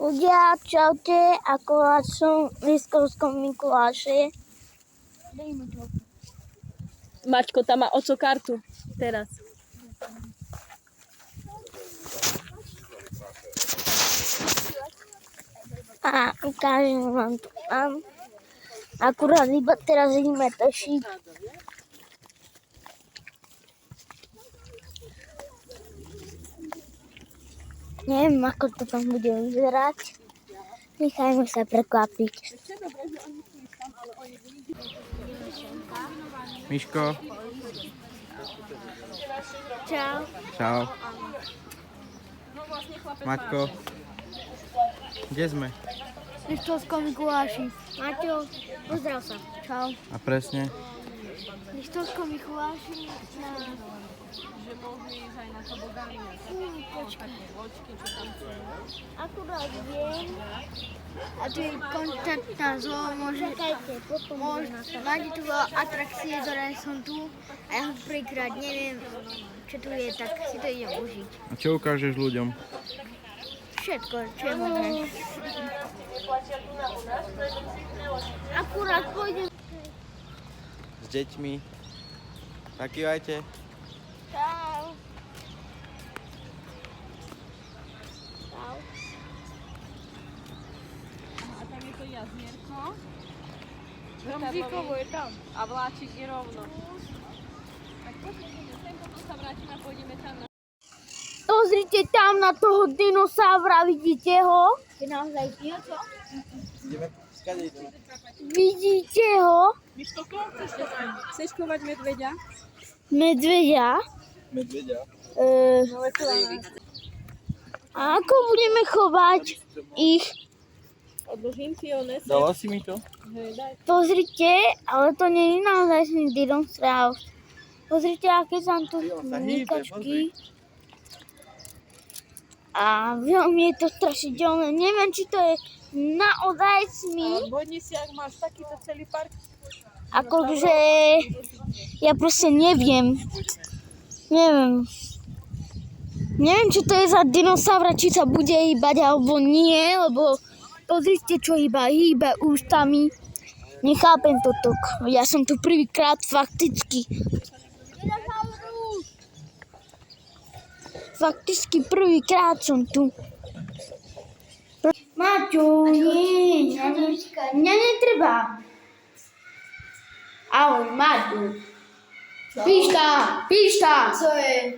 Ľudia, čaute, akorát som v Liskovskom Mikuláši. Dej mi to. Maťko tam má oco kartu teraz. A ukážem vám to tam. Akurát iba teraz ideme točiť. Neviem, ako to tam bude vyzerať. Nechajme sa prekvapiť. Miško. Čau. Čau. Maťko. Kde sme? V Listovskom Mikuláši. Maťo, pozdrav sa. Čau. A presne? V Listovskom Mikuláši Že mohli ísť aj na tobogány. počkaj. Akurát viem. A tu je kontaktná zóna, môže nájde tu veľa atrakcie, ktoré som tu a ja ho prvýkrát neviem, čo tu je, tak si to idem užiť. A čo ukážeš ľuďom? Všetko, čo je možné. Akurát pôjdem. S deťmi. Takývajte. Čau. Čau. A tam je to jazmierko. Romzíkovo je tam. A vláčik je rovno. Tak poďme sem, potom sa vrátime a pôjdeme tam na... Pozrite tam na toho dinosaura, vidíte ho? Je naozaj čo? Ideme skadejte. Vidíte ho? Miško, koho chceš chovať? Chceš chovať medveďa? Medveďa. Medveďa. A ako budeme chovať ich? Odložím ti ho, nese. Dala si mi to? Hej, daj. Pozrite, ale to nie je naozaj dinosaur. Pozrite, aké tam tu sa hýbe, nikačky. A veľmi je to strašidelné. Neviem, či to je naozaj smí. Bodni si, ak máš takýto celý park. Akože ja proste neviem. Neviem, čo to je za dinosaura, či sa bude hýbať alebo nie, lebo pozrite, čo hýbe ústami. Nechápem toto. Ja som tu prvýkrát fakticky. Fakticky prvýkrát som tu. Maťo, nie, mňa netreba. Ahoj, Maťo. Píšta. Co je?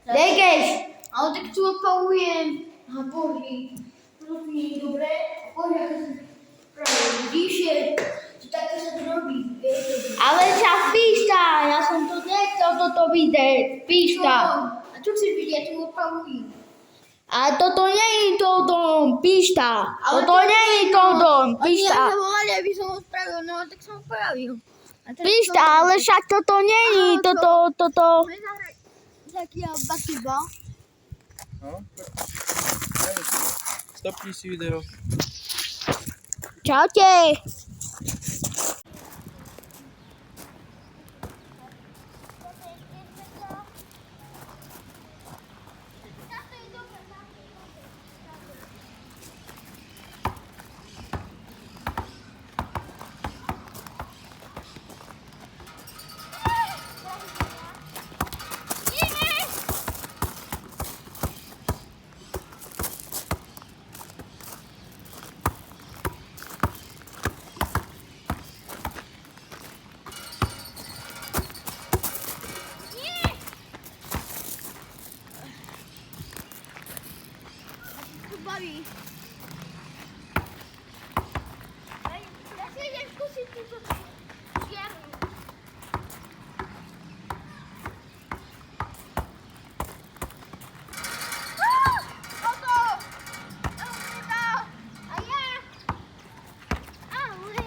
Dekeš. Ale tak tu opalujem. A boži, to nie je dobré. Bože, ako som pravil, vidíš, že takto sa to robí. Ale však píšta, ja som to nechcel toto vidieť. Píšta. A čo chceš vidieť, ja tu opalujem. A toto nie je to dom, píšta. Toto nie je to dom, píšta. Oni volali, aby som ho spravil, no tak som ho spravil. Píšta, ale však toto nie je, toto. Taký bakýba. No? Stopni si video. Čaute. Baví. Ja si idem skúsiť túto čiaru. A ja. Ale.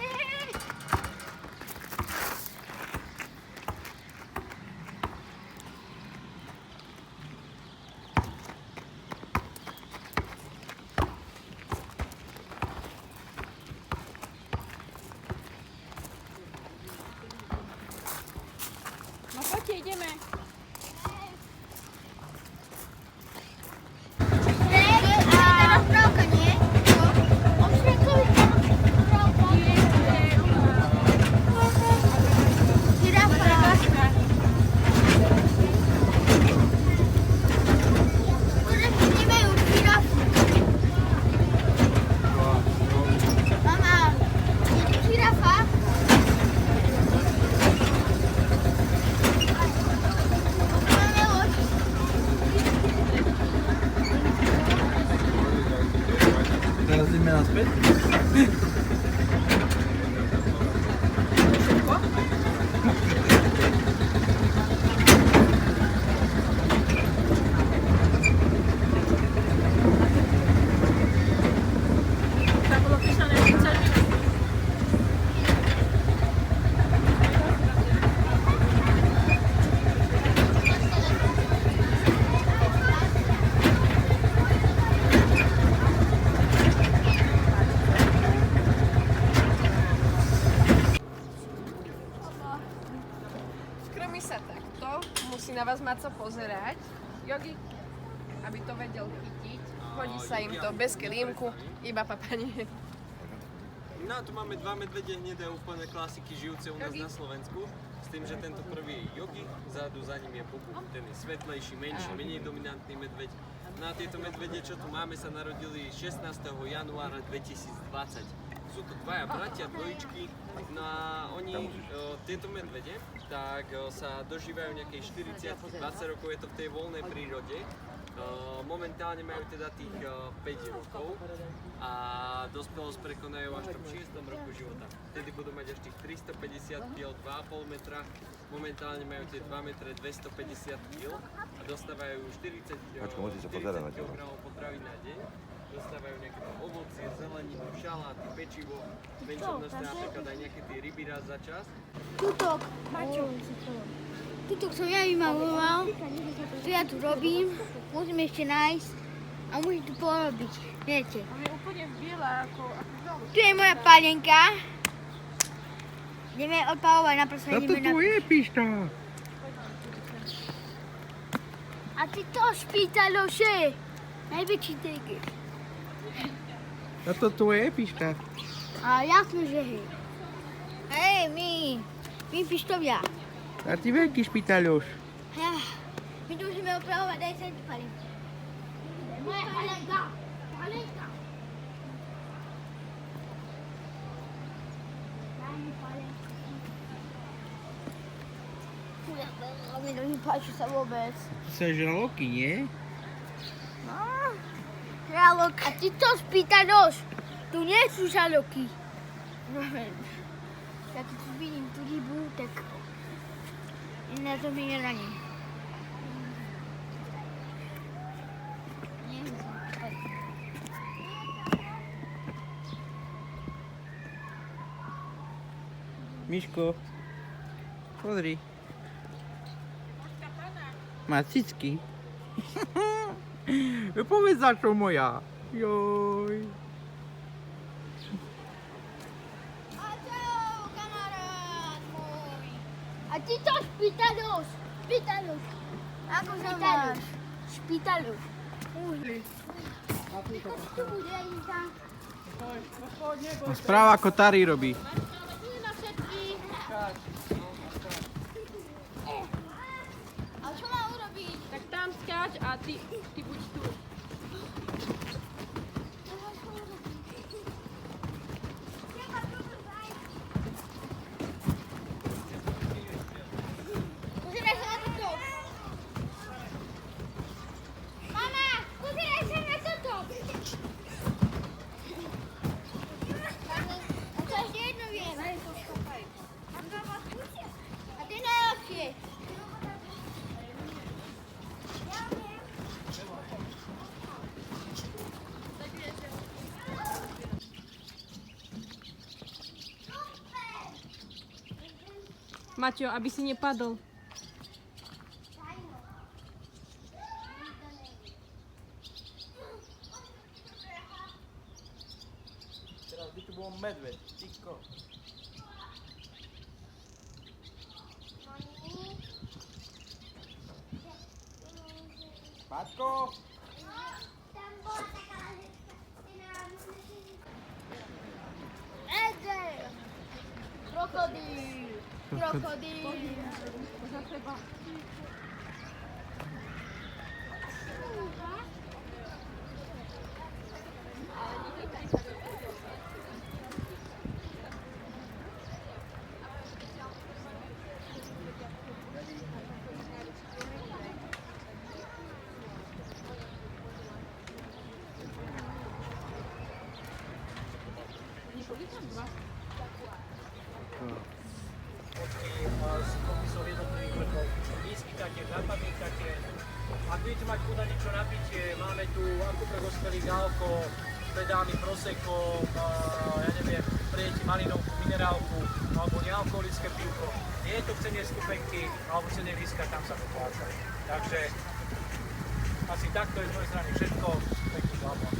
teraz ideme naspäť? Tam bolo písané 30 minút. Krmí sa takto, musí na vás Maco pozerať. Jogi, aby to vedel chytiť, hodí sa im to bez kelímku, iba papanie. No tu máme dva medvede hnedé, úplne klasiky žijúce u nás na Slovensku. S tým, že tento prvý je Jogi, vzadu za ním je Bubu. Ten je svetlejší, menší, menej dominantný medveď. No a tieto medvede, čo tu máme, sa narodili 16. januára 2020. Sú to dvaja bratia, dvojičky. No a oni, tieto medvede, tak sa dožívajú nejakej 40-20 rokov, je to v tej voľnej prírode. Momentálne majú teda tých 5 rokov a dospelosť prekonajú až v 6. roku života. Vtedy budú mať až tých 350 kg, 2,5 metra. Momentálne majú tie 2 metre 250 kg a dostávajú 40 kg potravy na deň. Dostávajú nejaké ovocie, zeleninu, šaláty, pečivo, menšie množstvo napríklad aj nejaké tie ryby raz za čas. Tutok. Tutok som ja vymaloval. To ja tu robím. Musím ešte nájsť. A musím tu porobiť. Viete. On je úplne biela ako dom. Tu je moja pálenka. Ideme odpalovať na prsa. A to tu je pišta. A ty to špítaloše. Najväčší tiger. A to tu je pišta. A jasno, že hej. Hej, my pištovia. A ty veľký špitaľoš. My tu musíme opravovať, daj sa ti pálenku. Moja pálenka. Pálenka. Daj mi pálenku. Mne to nepáči sa vôbec. Ty sa žraloky, nie? Žralok. A ty to spýtaš? Tu nie sú žraloky. No, ja keď vidím tú rybu, tak na to mi neraní. Miško, pozri. Má cicky. Povedz, za čo moja. Joj. A čau, kamarát môj. A ty to špítaloš. Špítaloš. Ako sa máš? Špítaloš. Tu bude Inka. Správa ako Tari robí. Nie na všetky. A čo má urobiť? Tak tam skáč a ty buď tu. Pozeraj sa na toto. Mama, pozeraj sa na toto. A to ešte jedno viem. A to je najlepšie. Maťo, aby si nepadol. Teraz by tu bol medveď. Ticho. Matko! Edel. Krokodýl. Krokodýl. Za teba. s popisom jednotlivých vrchov. Vyskýtate, zapamätáte. Ak budete mať chuť na niečo napitie, máme tu akúpek ospelý gálko, pedámy, prosecco, ja neviem, prijete malinovku, minerálku, alebo nealkoholické pivko. Nie je to v cene stupenky, alebo v cene víska, tam sa to pláca. Takže asi takto je z mojej strany všetko. Pekný zábor.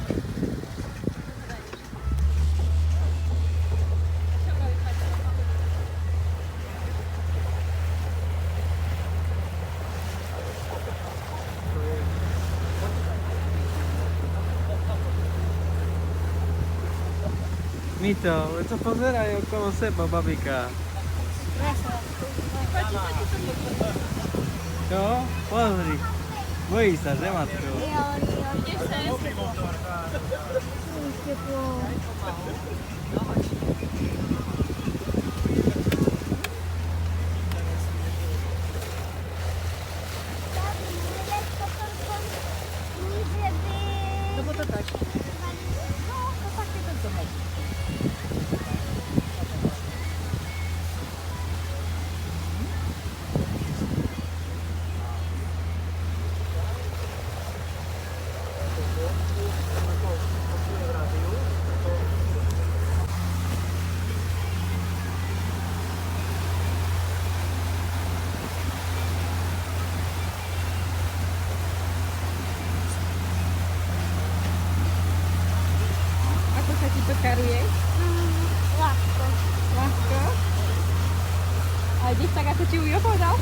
Mito, to pozeraj okolo seba, babika. Čo? Pozri. Bojí sa, že matko? Lebo to tak. Ako sa ti to karuje? Ľahko. Ľahko? A ideš tak, ako ti Ujo povedal?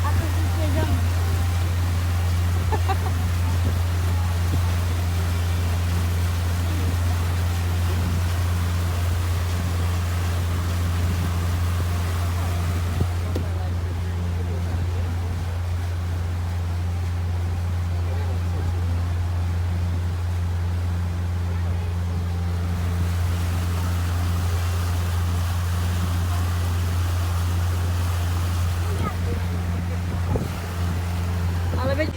Ako si ste doma. Ale veď...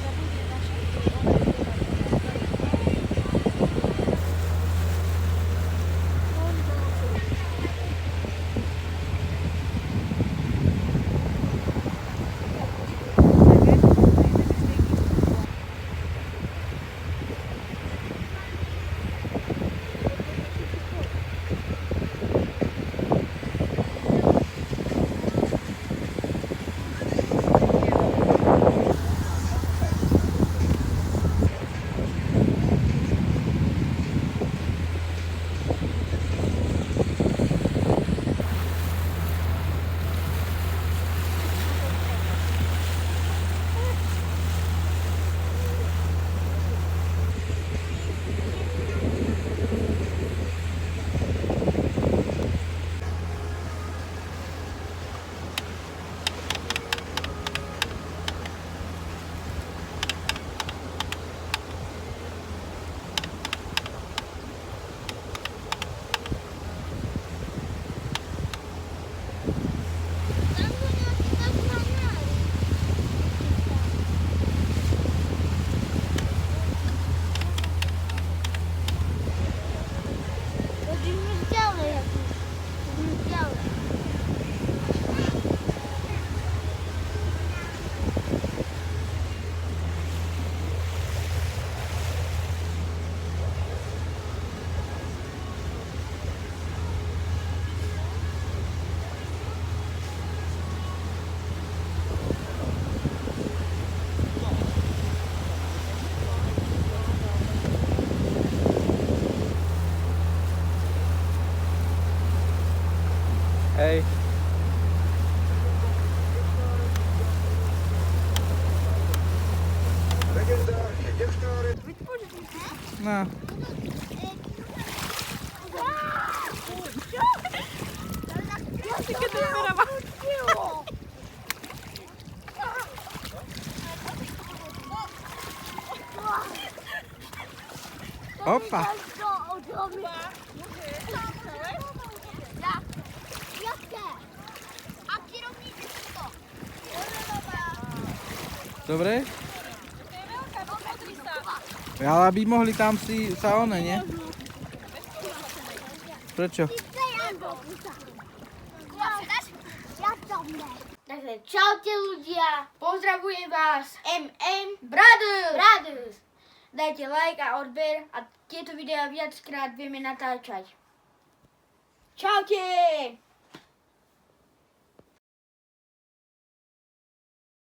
Chodzimy ďalej. Chodzimy ďalej. Hej. No. Opa. Dobre? Ale aby mohli tam si sa one, nie? Prečo? Takže čaute ľudia. Pozdravujem vás MM Brothers. Dajte like a odber a tieto videá viackrát vieme natáčať. Čaute.